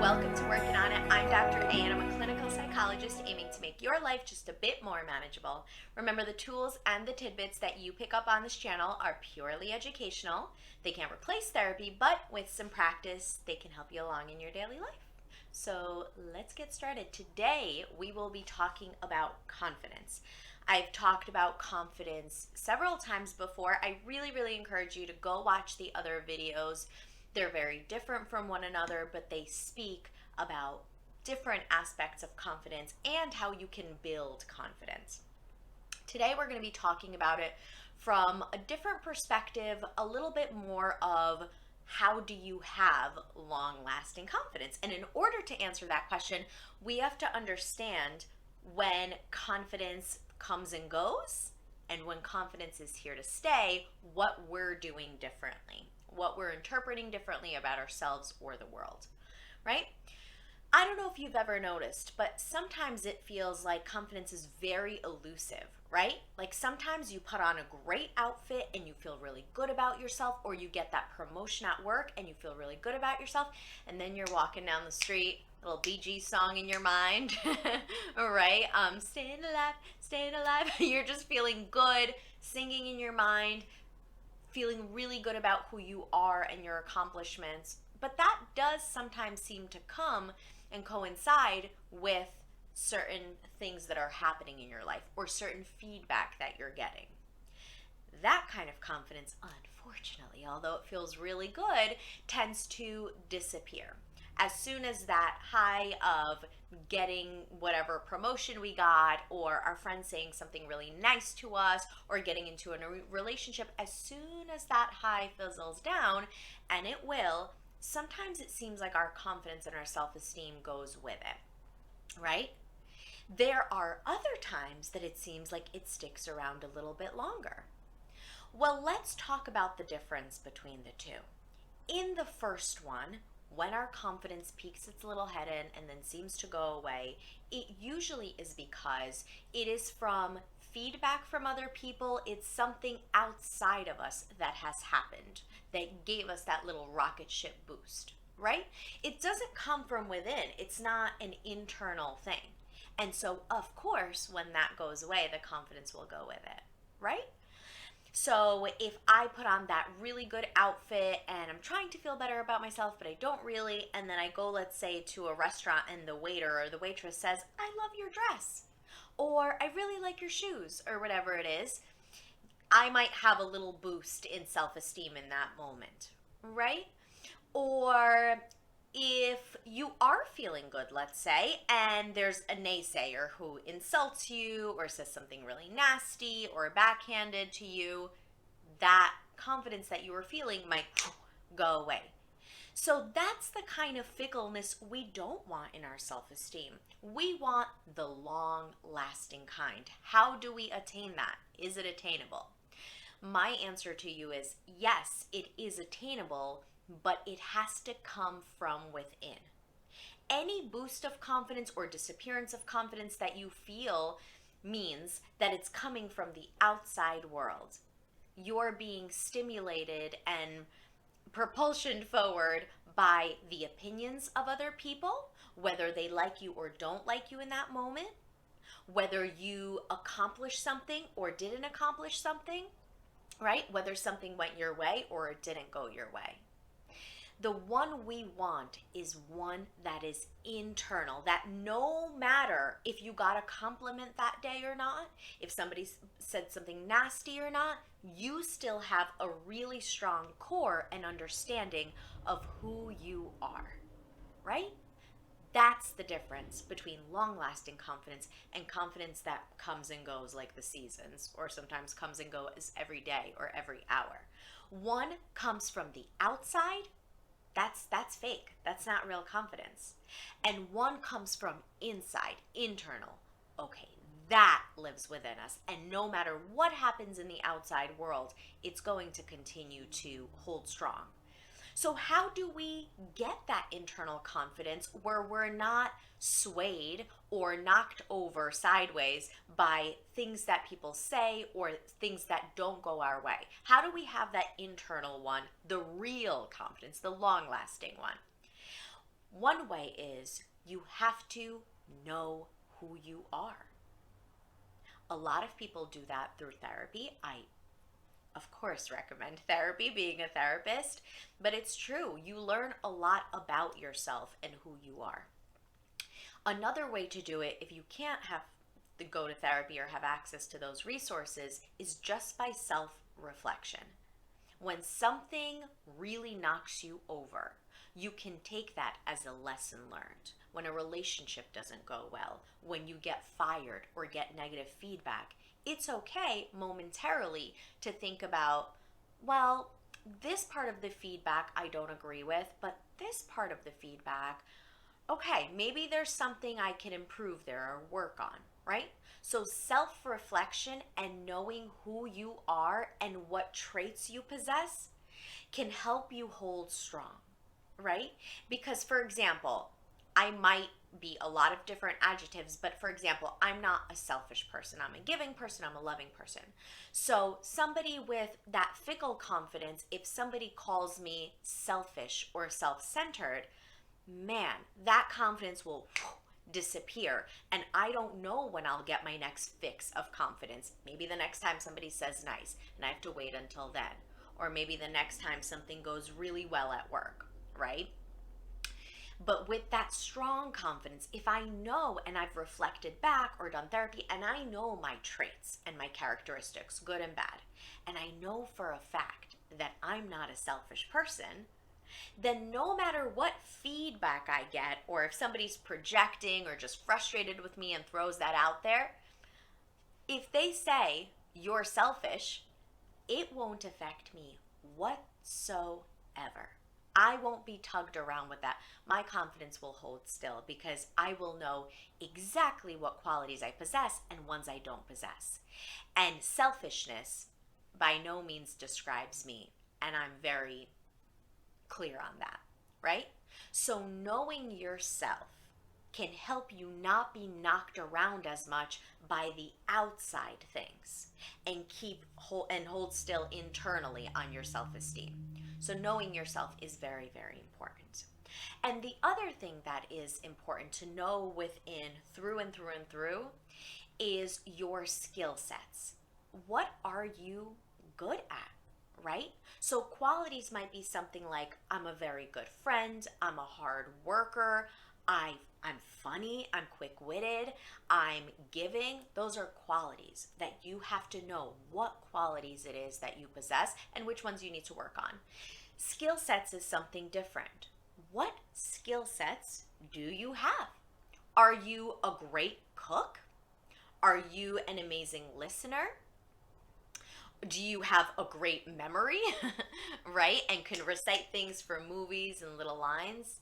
Welcome to Working On It. I'm Dr. A and I'm a clinical psychologist aiming to make your life just a bit more manageable. Remember, the tools and the tidbits that you pick up on this channel are purely educational. They can't replace therapy, but with some practice, they can help you along in your daily life. So let's get started. Today, we will be talking about confidence. I've talked about confidence several times before. I really encourage you to go watch the other videos. They're very different from one another, but they speak about different aspects of confidence and how you can build confidence. Today we're going to be talking about it from a different perspective, a little bit more of how do you have long-lasting confidence? And in order to answer that question, we have to understand when confidence comes and goes and when confidence is here to stay, what we're doing differently, what we're interpreting differently about ourselves or the world, right? I don't know if you've ever noticed, but sometimes it feels like confidence is very elusive, right? Like sometimes you put on a great outfit and you feel really good about yourself, or you get that promotion at work and you feel really good about yourself, and then you're walking down the street, little Bee Gees song in your mind, right? Staying alive. You're just feeling good, singing in your mind, feeling really good about who you are and your accomplishments. But that does sometimes seem to come and coincide with certain things that are happening in your life or certain feedback that you're getting. That kind of confidence, unfortunately, although it feels really good, tends to disappear. As soon as that high of getting whatever promotion we got, or our friends saying something really nice to us, or getting into a relationship, as soon as that high fizzles down, and it will, sometimes it seems like our confidence and our self-esteem goes with it, right? There are other times that it seems like it sticks around a little bit longer. Well, let's talk about the difference between the two. In the first one, when our confidence peaks its little head in and then seems to go away, it usually is because it is from feedback from other people. It's something outside of us that has happened that gave us that little rocket ship boost, right? It doesn't come from within. It's not an internal thing. And so, of course, when that goes away, the confidence will go with it, right? So if I put on that really good outfit and I'm trying to feel better about myself, but I don't really, and then I go, let's say, to a restaurant and the waiter or the waitress says, I love your dress, or I really like your shoes, or whatever it is, I might have a little boost in self-esteem in that moment, right? Or if you are feeling good, let's say, and there's a naysayer who insults you or says something really nasty or backhanded to you, that confidence that you were feeling might go away. So that's the kind of fickleness we don't want in our self-esteem. We want the long-lasting kind. How do we attain that? Is it attainable? My answer to you is yes, it is attainable, but it has to come from within. Any boost of confidence or disappearance of confidence that you feel means that it's coming from the outside world. You're being stimulated and propulsioned forward by the opinions of other people, whether they like you or don't like you in that moment, whether you accomplished something or didn't accomplish something, right? Whether something went your way or it didn't go your way. The one we want is one that is internal, that no matter if you got a compliment that day or not, if somebody said something nasty or not, you still have a really strong core and understanding of who you are, right? That's the difference between long-lasting confidence and confidence that comes and goes like the seasons, or sometimes comes and goes every day or every hour. One comes from the outside. That's fake. That's not real confidence. And one comes from inside, internal. Okay, that lives within us. And no matter what happens in the outside world, it's going to continue to hold strong. So how do we get that internal confidence where we're not swayed or knocked over sideways by things that people say or things that don't go our way? How do we have that internal one, the real confidence, the long-lasting one? One way is you have to know who you are. A lot of people do that through therapy. I, of course, recommend therapy, being a therapist, but it's true. You learn a lot about yourself and who you are. Another way to do it, if you can't have to go to therapy or have access to those resources, is just by self-reflection. When something really knocks you over, you can take that as a lesson learned. When a relationship doesn't go well, when you get fired or get negative feedback, it's okay momentarily to think about, well, this part of the feedback I don't agree with, but this part of the feedback, okay, maybe there's something I can improve there or work on, right? So self-reflection and knowing who you are and what traits you possess can help you hold strong, right? Because, for example, I might be a lot of different adjectives, but for example, I'm not a selfish person. I'm a giving person. I'm a loving person. So somebody with that fickle confidence, if somebody calls me selfish or self-centered, man, that confidence will disappear. And I don't know when I'll get my next fix of confidence. Maybe the next time somebody says nice and I have to wait until then. Or maybe the next time something goes really well at work, right? But with that strong confidence, if I know and I've reflected back or done therapy and I know my traits and my characteristics, good and bad, and I know for a fact that I'm not a selfish person, then no matter what feedback I get, or if somebody's projecting or just frustrated with me and throws that out there, if they say you're selfish, it won't affect me whatsoever. I won't be tugged around with that. My confidence will hold still because I will know exactly what qualities I possess and ones I don't possess. And selfishness by no means describes me, and I'm very clear on that, right? So knowing yourself can help you not be knocked around as much by the outside things and hold still internally on your self-esteem. So knowing yourself is very, very important. And the other thing that is important to know within, through and through and through, is your skill sets. What are you good at? Right? So qualities might be something like, I'm a very good friend, I'm a hard worker, I'm funny, I'm quick-witted, I'm giving. Those are qualities that you have to know what qualities it is that you possess and which ones you need to work on. Skill sets is something different. What skill sets do you have? Are you a great cook? Are you an amazing listener? Do you have a great memory, right? And can recite things from movies and little lines?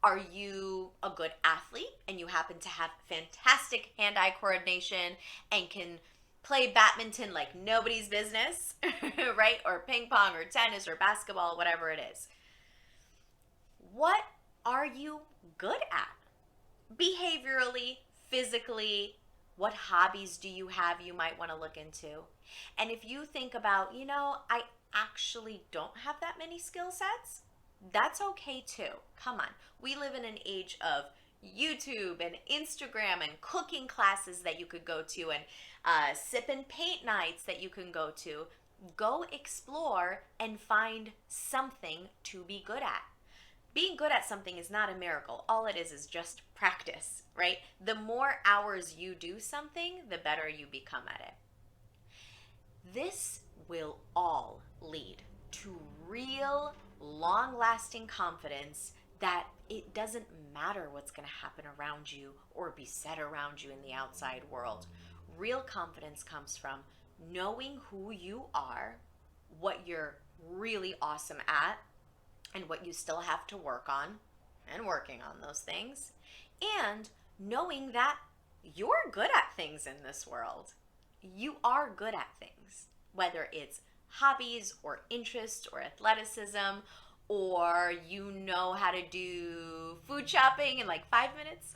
Are you a good athlete and you happen to have fantastic hand-eye coordination and can play badminton like nobody's business, right? Or ping pong or tennis or basketball, whatever it is. What are you good at? Behaviorally, physically, what hobbies do you have you might want to look into? And if you think about, I actually don't have that many skill sets, that's okay too. Come on. We live in an age of YouTube and Instagram and cooking classes that you could go to and sip and paint nights that you can go to. Go explore and find something to be good at. Being good at something is not a miracle. All it is just practice, right? The more hours you do something, the better you become at it. This will all lead to real, long-lasting confidence that it doesn't matter what's going to happen around you or be said around you in the outside world. Real confidence comes from knowing who you are, what you're really awesome at, and what you still have to work on, and working on those things, and knowing that you're good at things in this world. You are good at things, whether it's hobbies or interests or athleticism, or you know how to do food shopping in like 5 minutes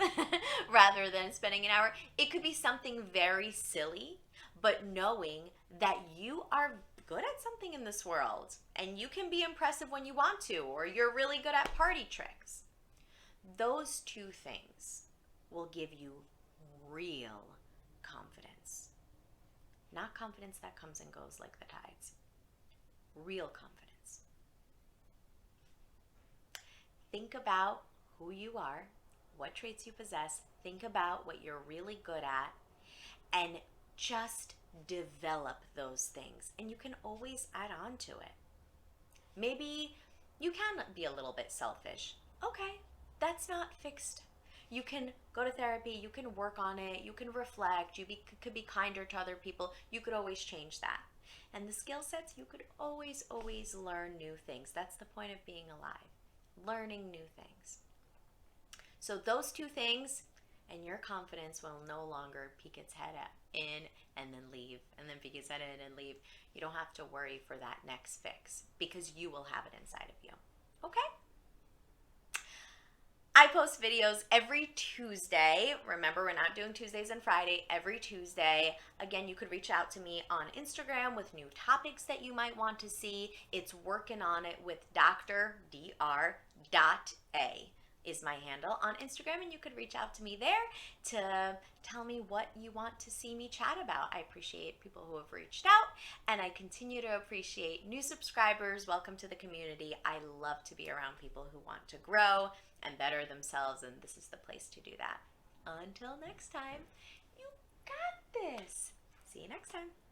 rather than spending an hour. It could be something very silly, but knowing that you are good at something in this world and you can be impressive when you want to, or you're really good at party tricks. Those two things will give you real confidence. Not confidence that comes and goes like the tides. Real confidence. Think about who you are, what traits you possess. Think about what you're really good at, and just develop those things. And you can always add on to it. Maybe you can be a little bit selfish. Okay, that's not fixed. You can go to therapy, you can work on it, you can reflect, could be kinder to other people. You could always change that. And the skill sets, you could always learn new things. That's the point of being alive, learning new things. So those two things, and your confidence will no longer peek its head in and then leave, and then peek its head in and leave. You don't have to worry for that next fix because you will have it inside of you. Okay? I post videos every Tuesday. Remember, we're not doing Tuesdays and Friday, every Tuesday. Again, you could reach out to me on Instagram with new topics that you might want to see. It's Working on It with Dr. is my handle on Instagram, and you could reach out to me there to tell me what you want to see me chat about. I appreciate people who have reached out, and I continue to appreciate new subscribers. Welcome to the community. I love to be around people who want to grow and better themselves, and this is the place to do that. Until next time, you got this. See you next time.